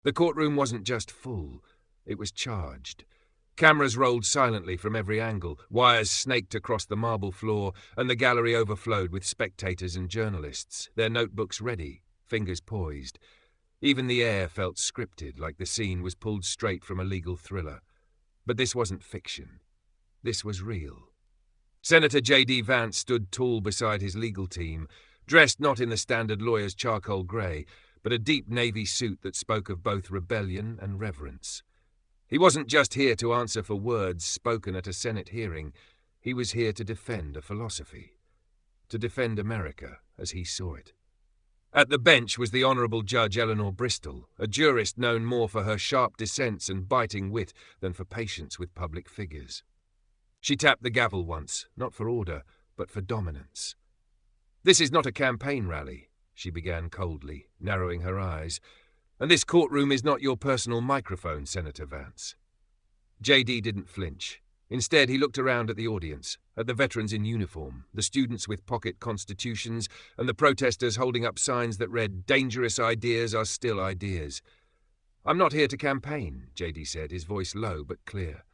The courtroom wasn't just full, it was charged. Cameras rolled silently from every angle, wires snaked across the marble floor, and the gallery overflowed with spectators and journalists, their notebooks ready, fingers poised. Even the air felt scripted, like the scene was pulled straight from a legal thriller. But this wasn't fiction. This was real. Senator JD Vance stood tall beside his legal team, dressed not in the standard lawyer's charcoal grey, but a deep navy suit that spoke of both rebellion and reverence. He wasn't just here to answer for words spoken at a Senate hearing. He was here to defend a philosophy, to defend America as he saw it. At the bench was the Honourable Judge Eleanor Bristol, a jurist known more for her sharp dissents and biting wit than for patience with public figures. She tapped the gavel once, not for order, but for dominance. "This is not a campaign rally," she began coldly, narrowing her eyes. "And this courtroom is not your personal microphone, Senator Vance." JD didn't flinch. Instead, he looked around at the audience, at the veterans in uniform, the students with pocket constitutions, and the protesters holding up signs that read, "Dangerous ideas are still ideas." "I'm not here to campaign," JD said, his voice low but clear.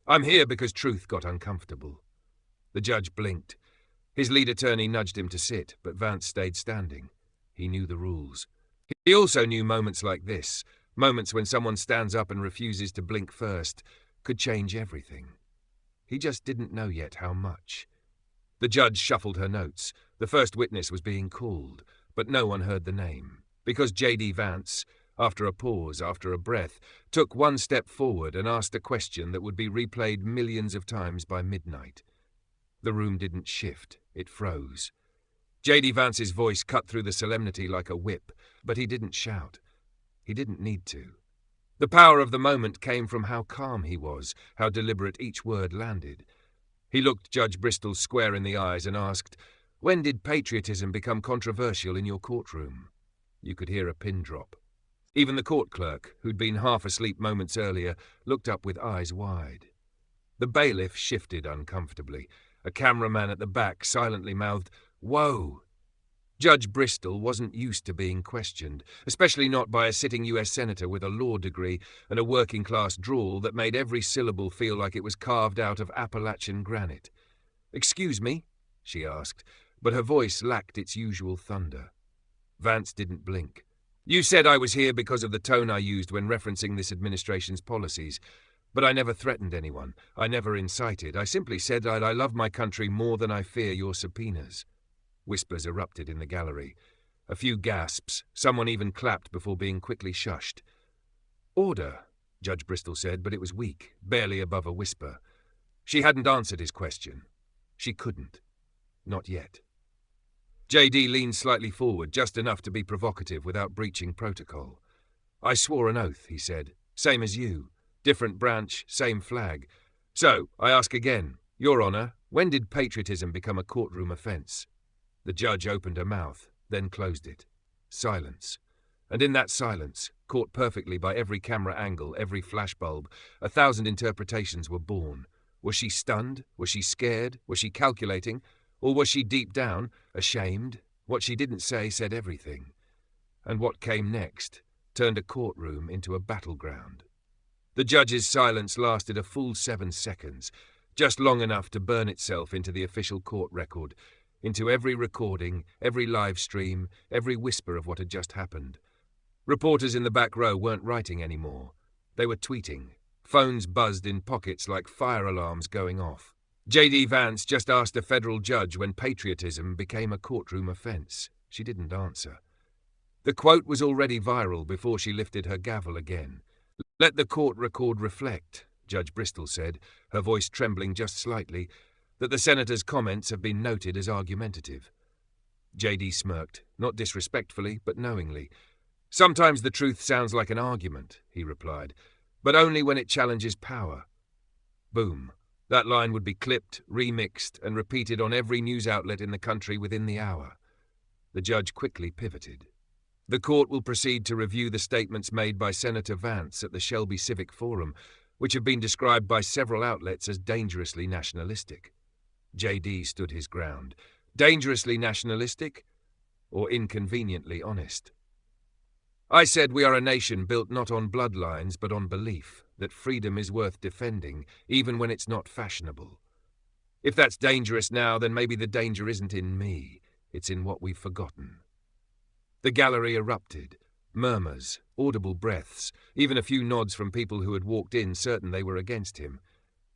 "I'm here because truth got uncomfortable." The judge blinked. His lead attorney nudged him to sit, but Vance stayed standing. He knew the rules. He also knew moments like this, moments when someone stands up and refuses to blink first, could change everything. He just didn't know yet how much. The judge shuffled her notes. The first witness was being called, but no one heard the name, because JD Vance, after a pause, after a breath, took one step forward and asked a question that would be replayed millions of times by midnight. The room didn't shift, it froze. JD Vance's voice cut through the solemnity like a whip, but he didn't shout. He didn't need to. The power of the moment came from how calm he was, how deliberate each word landed. He looked Judge Bristol square in the eyes and asked, "When did patriotism become controversial in your courtroom?" You could hear a pin drop. Even the court clerk, who'd been half asleep moments earlier, looked up with eyes wide. The bailiff shifted uncomfortably. A cameraman at the back silently mouthed, "Whoa!" Judge Bristol wasn't used to being questioned, especially not by a sitting U.S. senator with a law degree and a working-class drawl that made every syllable feel like it was carved out of Appalachian granite. "Excuse me?" she asked, but her voice lacked its usual thunder. Vance didn't blink. "You said I was here because of the tone I used when referencing this administration's policies. But I never threatened anyone. I never incited. I simply said that I love my country more than I fear your subpoenas." Whispers erupted in the gallery. A few gasps. Someone even clapped before being quickly shushed. "Order," Judge Bristol said, but it was weak, barely above a whisper. She hadn't answered his question. She couldn't. Not yet. JD leaned slightly forward, just enough to be provocative without breaching protocol. "I swore an oath," he said. "Same as you. Different branch, same flag. So, I ask again, Your Honor, when did patriotism become a courtroom offence?" The judge opened her mouth, then closed it. Silence. And in that silence, caught perfectly by every camera angle, every flashbulb, 1,000 interpretations were born. Was she stunned? Was she scared? Was she calculating? Or was she deep down, ashamed? What she didn't say said everything. And what came next turned a courtroom into a battleground. The judge's silence lasted a full 7 seconds, just long enough to burn itself into the official court record, into every recording, every live stream, every whisper of what had just happened. Reporters in the back row weren't writing anymore. They were tweeting. Phones buzzed in pockets like fire alarms going off. JD Vance just asked a federal judge when patriotism became a courtroom offence. She didn't answer. The quote was already viral before she lifted her gavel again. "Let the court record reflect," Judge Bristol said, her voice trembling just slightly, "that the senator's comments have been noted as argumentative." JD smirked, not disrespectfully, but knowingly. "Sometimes the truth sounds like an argument," he replied, "but only when it challenges power." Boom. That line would be clipped, remixed, and repeated on every news outlet in the country within the hour. The judge quickly pivoted. "The court will proceed to review the statements made by Senator Vance at the Shelby Civic Forum, which have been described by several outlets as dangerously nationalistic." JD stood his ground. Dangerously nationalistic or inconveniently honest? I said we are a nation built not on bloodlines but on belief, that freedom is worth defending, even when it's not fashionable. If that's dangerous now, then maybe the danger isn't in me, it's in what we've forgotten. The gallery erupted. Murmurs, audible breaths, even a few nods from people who had walked in certain they were against him.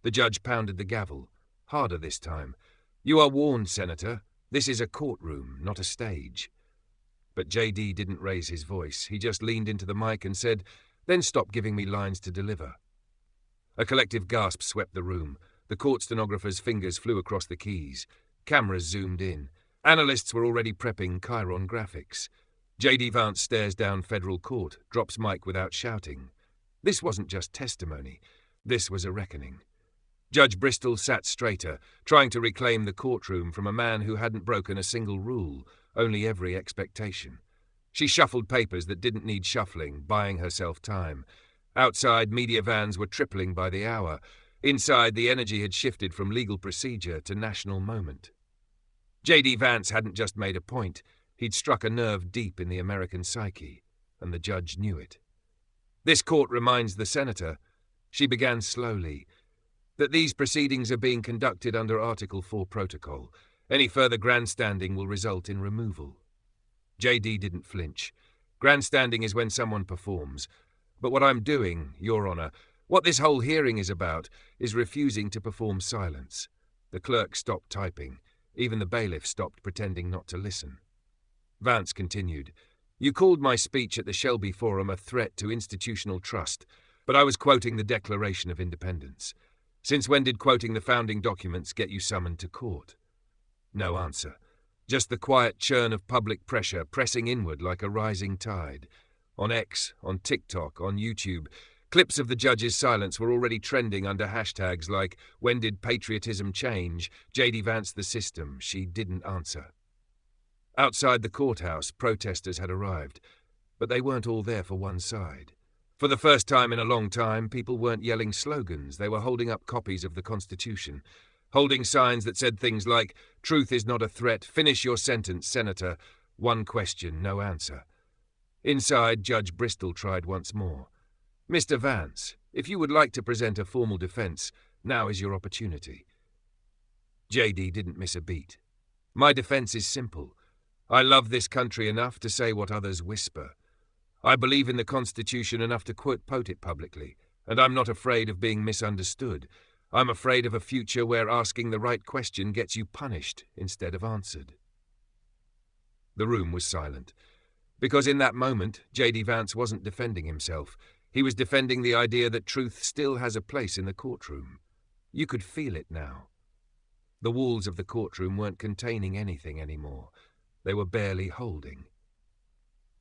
The judge pounded the gavel, harder this time. You are warned, Senator. This is a courtroom, not a stage. But JD didn't raise his voice. He just leaned into the mic and said, "Then stop giving me lines to deliver." A collective gasp swept the room. The court stenographer's fingers flew across the keys. Cameras zoomed in. Analysts were already prepping Chiron graphics. JD Vance stares down federal court, drops mic without shouting. This wasn't just testimony. This was a reckoning. Judge Bristol sat straighter, trying to reclaim the courtroom from a man who hadn't broken a single rule, only every expectation. She shuffled papers that didn't need shuffling, buying herself time. Outside, media vans were tripling by the hour. Inside, the energy had shifted from legal procedure to national moment. JD Vance hadn't just made a point. He'd struck a nerve deep in the American psyche, and the judge knew it. This court reminds the senator, she began slowly, that these proceedings are being conducted under Article 4 protocol. Any further grandstanding will result in removal. JD didn't flinch. Grandstanding is when someone performs. But what I'm doing, Your Honor, what this whole hearing is about, is refusing to perform silence. The clerk stopped typing. Even the bailiff stopped pretending not to listen. Vance continued, You called my speech at the Shelby Forum a threat to institutional trust, but I was quoting the Declaration of Independence. Since when did quoting the founding documents get you summoned to court? No answer. Just the quiet churn of public pressure pressing inward like a rising tide. On X, on TikTok, on YouTube, clips of the judge's silence were already trending under hashtags like, When did patriotism change? JD Vance the system. She didn't answer. Outside the courthouse, protesters had arrived, but they weren't all there for one side. For the first time in a long time, people weren't yelling slogans. They were holding up copies of the Constitution, holding signs that said things like, Truth is not a threat, finish your sentence, Senator. One question, no answer. Inside, Judge Bristol tried once more. Mr. Vance, if you would like to present a formal defense, now is your opportunity. JD didn't miss a beat. My defense is simple. I love this country enough to say what others whisper. I believe in the Constitution enough to quote it publicly, and I'm not afraid of being misunderstood. I'm afraid of a future where asking the right question gets you punished instead of answered. The room was silent, because in that moment, JD Vance wasn't defending himself. He was defending the idea that truth still has a place in the courtroom. You could feel it now. The walls of the courtroom weren't containing anything anymore. They were barely holding.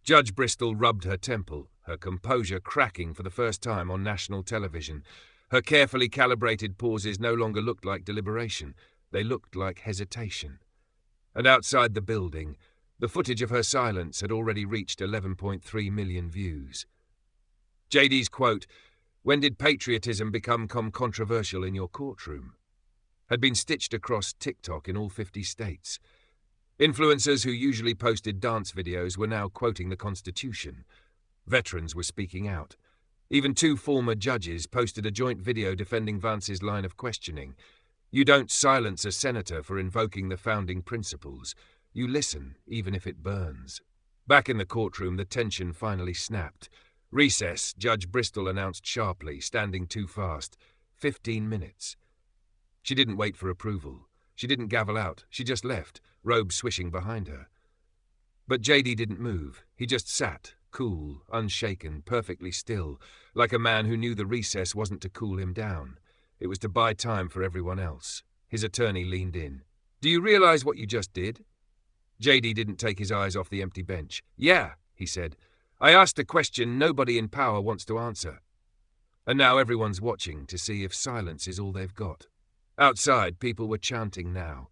Judge Bristol rubbed her temple, her composure cracking for the first time on national television. Her carefully calibrated pauses no longer looked like deliberation. They looked like hesitation. And outside the building, the footage of her silence had already reached 11.3 million views. JD's quote, When did patriotism become controversial in your courtroom? Had been stitched across TikTok in all 50 states. Influencers who usually posted dance videos were now quoting the Constitution. Veterans were speaking out. Even 2 former judges posted a joint video defending Vance's line of questioning. You don't silence a senator for invoking the founding principles. You listen, even if it burns. Back in the courtroom, the tension finally snapped. Recess, Judge Bristol announced sharply, standing too fast. 15 minutes. She didn't wait for approval. She didn't gavel out. She just left, robe swishing behind her. But JD didn't move. He just sat, cool, unshaken, perfectly still, like a man who knew the recess wasn't to cool him down. It was to buy time for everyone else. His attorney leaned in. Do you realize what you just did? JD didn't take his eyes off the empty bench. Yeah, he said. I asked a question nobody in power wants to answer. And now everyone's watching to see if silence is all they've got. Outside, people were chanting now.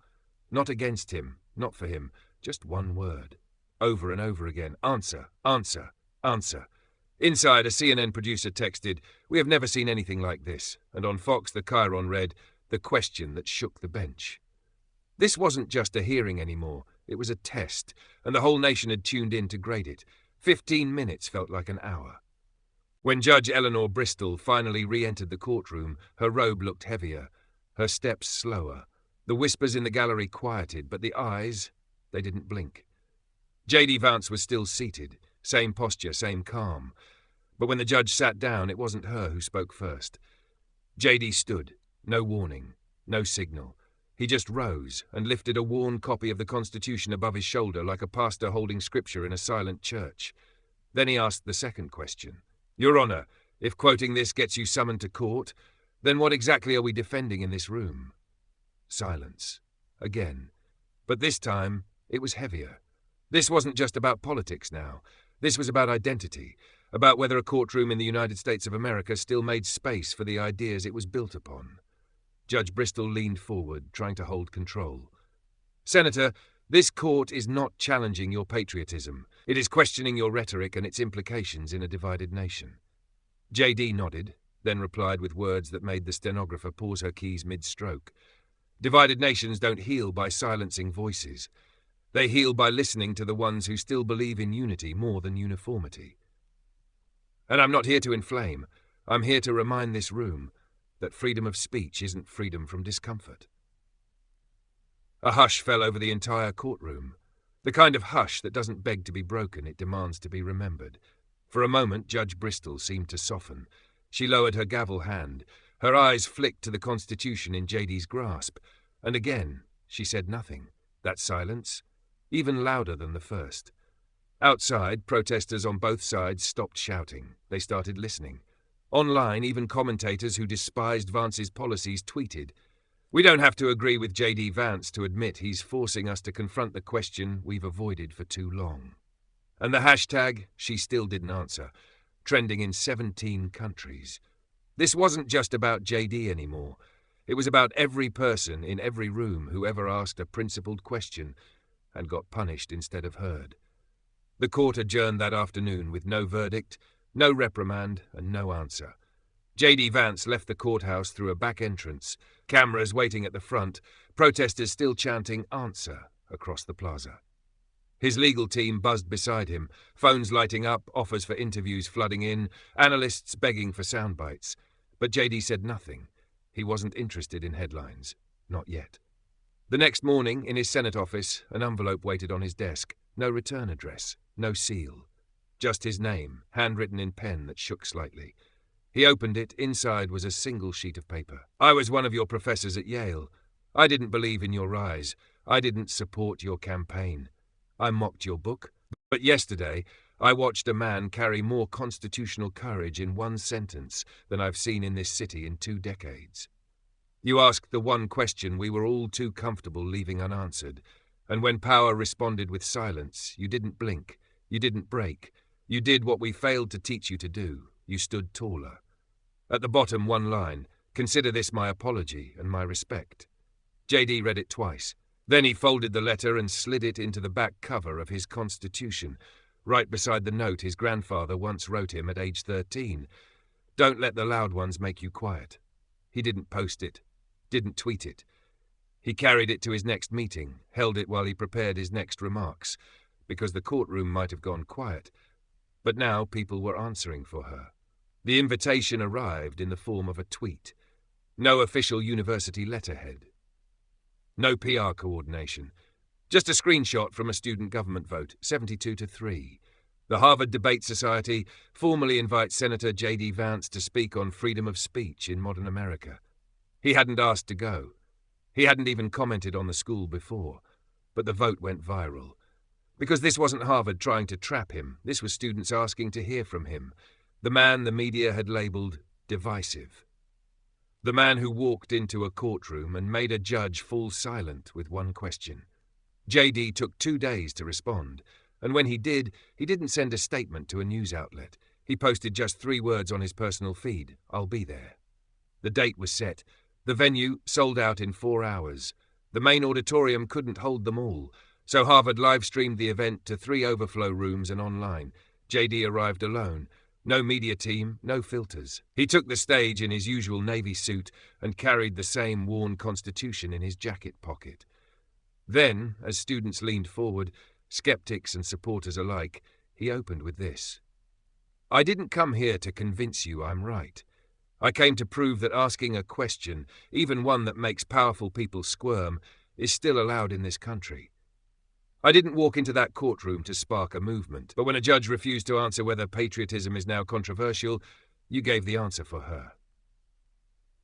Not against him, not for him, just one word. Over and over again. Answer, answer, answer. Inside, a CNN producer texted, We have never seen anything like this. And on Fox, the Chiron read, The question that shook the bench. This wasn't just a hearing anymore. It was a test, and the whole nation had tuned in to grade it. 15 minutes felt like an hour. When Judge Eleanor Bristol finally re-entered the courtroom, her robe looked heavier, her steps slower. The whispers in the gallery quieted, but the eyes, they didn't blink. JD Vance was still seated, same posture, same calm. But when the judge sat down, it wasn't her who spoke first. JD stood, no warning, no signal. He just rose and lifted a worn copy of the Constitution above his shoulder like a pastor holding scripture in a silent church. Then he asked the second question. Your Honor, if quoting this gets you summoned to court, then what exactly are we defending in this room? Silence. Again. But this time, it was heavier. This wasn't just about politics now. This was about identity, about whether a courtroom in the United States of America still made space for the ideas it was built upon. Judge Bristol leaned forward, trying to hold control. Senator, this court is not challenging your patriotism. It is questioning your rhetoric and its implications in a divided nation. JD nodded, then replied with words that made the stenographer pause her keys mid-stroke. Divided nations don't heal by silencing voices. They heal by listening to the ones who still believe in unity more than uniformity. And I'm not here to inflame. I'm here to remind this room that freedom of speech isn't freedom from discomfort. A hush fell over the entire courtroom. The kind of hush that doesn't beg to be broken, it demands to be remembered. For a moment, Judge Bristol seemed to soften. She lowered her gavel hand. Her eyes flicked to the Constitution in JD's grasp. And again, she said nothing. That silence, even louder than the first. Outside, protesters on both sides stopped shouting. They started listening. Online, even commentators who despised Vance's policies tweeted, "We don't have to agree with JD Vance to admit he's forcing us to confront the question we've avoided for too long." And the hashtag, she still didn't answer, trending in 17 countries. This wasn't just about JD anymore. It was about every person in every room who ever asked a principled question and got punished instead of heard. The court adjourned that afternoon with no verdict, no reprimand, and no answer. JD Vance left the courthouse through a back entrance, cameras waiting at the front, protesters still chanting "Answer" across the plaza. His legal team buzzed beside him, phones lighting up, offers for interviews flooding in, analysts begging for sound bites. But JD said nothing. He wasn't interested in headlines. Not yet. The next morning, in his Senate office, an envelope waited on his desk. No return address, no seal. Just his name, handwritten in pen that shook slightly. He opened it. Inside was a single sheet of paper. "I was one of your professors at Yale. I didn't believe in your rise. I didn't support your campaign. I mocked your book. But yesterday, I watched a man carry more constitutional courage in one sentence than I've seen in this city in 2 decades. You asked the one question we were all too comfortable leaving unanswered, and when power responded with silence, you didn't blink, you didn't break. You did what we failed to teach you to do. You stood taller. At the bottom, one line, 'Consider this my apology and my respect.'" JD read it twice. Then he folded the letter and slid it into the back cover of his Constitution, right beside the note his grandfather once wrote him at age 13. "Don't let the loud ones make you quiet." He didn't post it, didn't tweet it. He carried it to his next meeting, held it while he prepared his next remarks, because the courtroom might have gone quiet. But now people were answering for her. The invitation arrived in the form of a tweet. No official university letterhead. No PR coordination. Just a screenshot from a student government vote, 72-3. The Harvard Debate Society formally invites Senator JD Vance to speak on freedom of speech in modern America. He hadn't asked to go. He hadn't even commented on the school before. But the vote went viral. Because this wasn't Harvard trying to trap him. This was students asking to hear from him. The man the media had labeled divisive. The man who walked into a courtroom and made a judge fall silent with one question. JD took 2 days to respond, and when he did, he didn't send a statement to a news outlet. He posted just 3 words on his personal feed: "I'll be there." The date was set. The venue sold out in 4 hours. The main auditorium couldn't hold them all, so Harvard live-streamed the event to 3 overflow rooms and online. JD arrived alone. No media team, no filters. He took the stage in his usual Navy suit and carried the same worn Constitution in his jacket pocket. Then, as students leaned forward, skeptics and supporters alike, He opened with this. "I didn't come here to convince you I'm right. I came to prove that asking a question, even one that makes powerful people squirm, is still allowed in this country. I didn't walk into that courtroom to spark a movement, but when a judge refused to answer whether patriotism is now controversial, you gave the answer for her."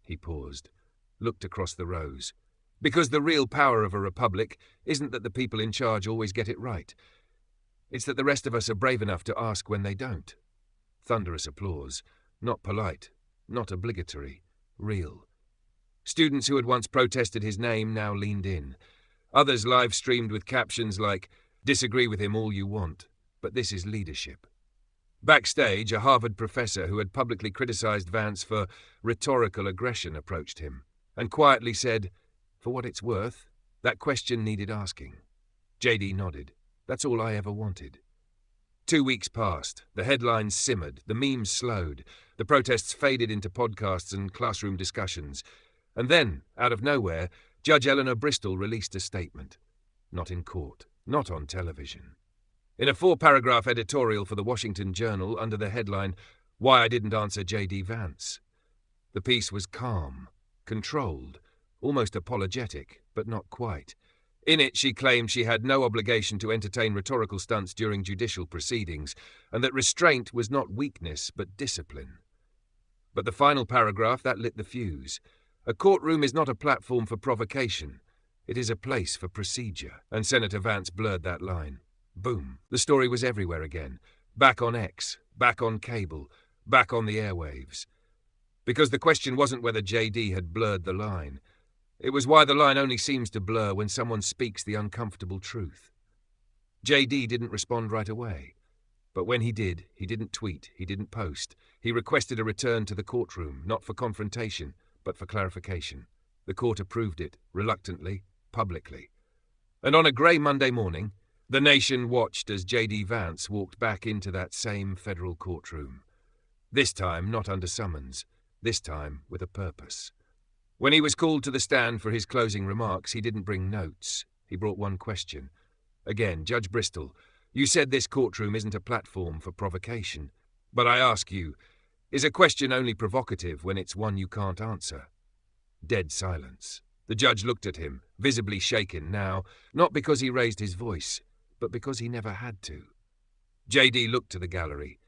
He paused, looked across the rows. "Because the real power of a republic isn't that the people in charge always get it right. It's that the rest of us are brave enough to ask when they don't." Thunderous applause. Not polite, not obligatory, real. Students who had once protested his name now leaned in. Others live-streamed with captions like, "Disagree with him all you want, but this is leadership." Backstage, a Harvard professor who had publicly criticized Vance for rhetorical aggression approached him and quietly said, "For what it's worth, that question needed asking." JD nodded. "That's all I ever wanted." 2 weeks passed, the headlines simmered, the memes slowed, the protests faded into podcasts and classroom discussions. And then, out of nowhere, Judge Eleanor Bristol released a statement. Not in court, not on television. In a 4-paragraph editorial for the Washington Journal under the headline, "Why I Didn't Answer JD Vance." The piece was calm, controlled, almost apologetic, but not quite. In it, she claimed she had no obligation to entertain rhetorical stunts during judicial proceedings, and that restraint was not weakness but discipline. But the final paragraph, that lit the fuse. A courtroom is not a platform for provocation. It is a place for procedure, and Senator Vance blurred that line. Boom. The story was everywhere again. Back on X, back on cable, back on the airwaves. Because the question wasn't whether JD had blurred the line. It was why the line only seems to blur when someone speaks the uncomfortable truth. JD didn't respond right away. But when he did, he didn't tweet, he didn't post. He requested a return to the courtroom, not for confrontation, but for clarification. The court approved it, reluctantly, publicly. And on a grey Monday morning, the nation watched as JD Vance walked back into that same federal courtroom. This time not under summons, this time with a purpose. When he was called to the stand for his closing remarks, he didn't bring notes. He brought one question. Again, Judge Bristol, you said this courtroom isn't a platform for provocation. But I ask you, is a question only provocative when it's one you can't answer? Dead silence. The judge looked at him, visibly shaken now, not because he raised his voice, but because he never had to. JD looked to the gallery,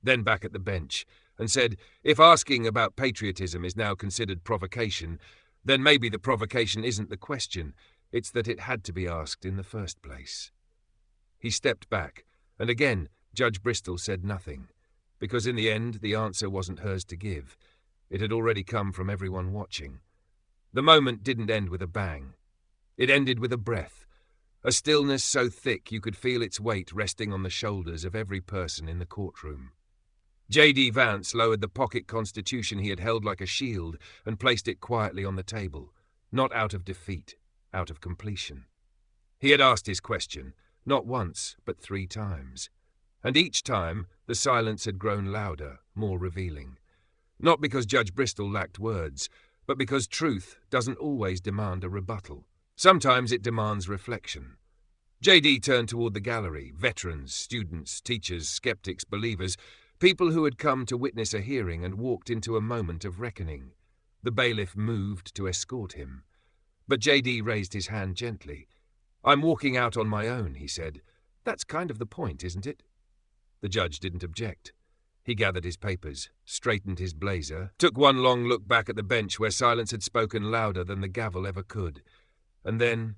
then back at the bench, and said, if asking about patriotism is now considered provocation, then maybe the provocation isn't the question, it's that it had to be asked in the first place. He stepped back, and again Judge Bristol said nothing, because in the end the answer wasn't hers to give. It had already come from everyone watching. The moment didn't end with a bang. It ended with a breath, a stillness so thick you could feel its weight resting on the shoulders of every person in the courtroom. JD Vance lowered the pocket constitution he had held like a shield and placed it quietly on the table, not out of defeat, out of completion. He had asked his question, not once, but 3 times. And each time, the silence had grown louder, more revealing. Not because Judge Bristol lacked words, but because truth doesn't always demand a rebuttal. Sometimes it demands reflection. JD turned toward the gallery, veterans, students, teachers, skeptics, believers, people who had come to witness a hearing and walked into a moment of reckoning. The bailiff moved to escort him. But JD raised his hand gently. I'm walking out on my own, he said. That's kind of the point, isn't it? The judge didn't object. He gathered his papers, straightened his blazer, took one long look back at the bench where silence had spoken louder than the gavel ever could. And then,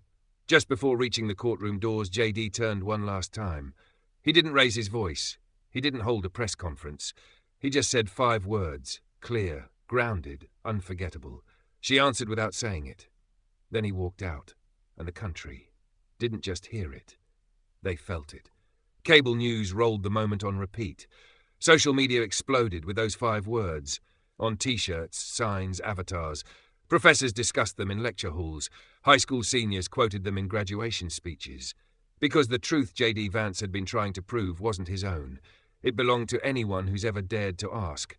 just before reaching the courtroom doors, JD turned one last time. He didn't raise his voice. He didn't hold a press conference. He just said 5 words, clear, grounded, unforgettable. She answered without saying it. Then he walked out, and the country didn't just hear it. They felt it. Cable news rolled the moment on repeat. Social media exploded with those 5 words. On T-shirts, signs, avatars. Professors discussed them in lecture halls. High school seniors quoted them in graduation speeches. Because the truth JD Vance had been trying to prove wasn't his own. It belonged to anyone who's ever dared to ask,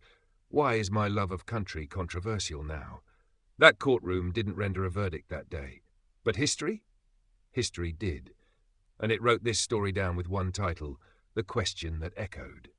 why is my love of country controversial now? That courtroom didn't render a verdict that day. But history? History did. And it wrote this story down with one title, the question that echoed.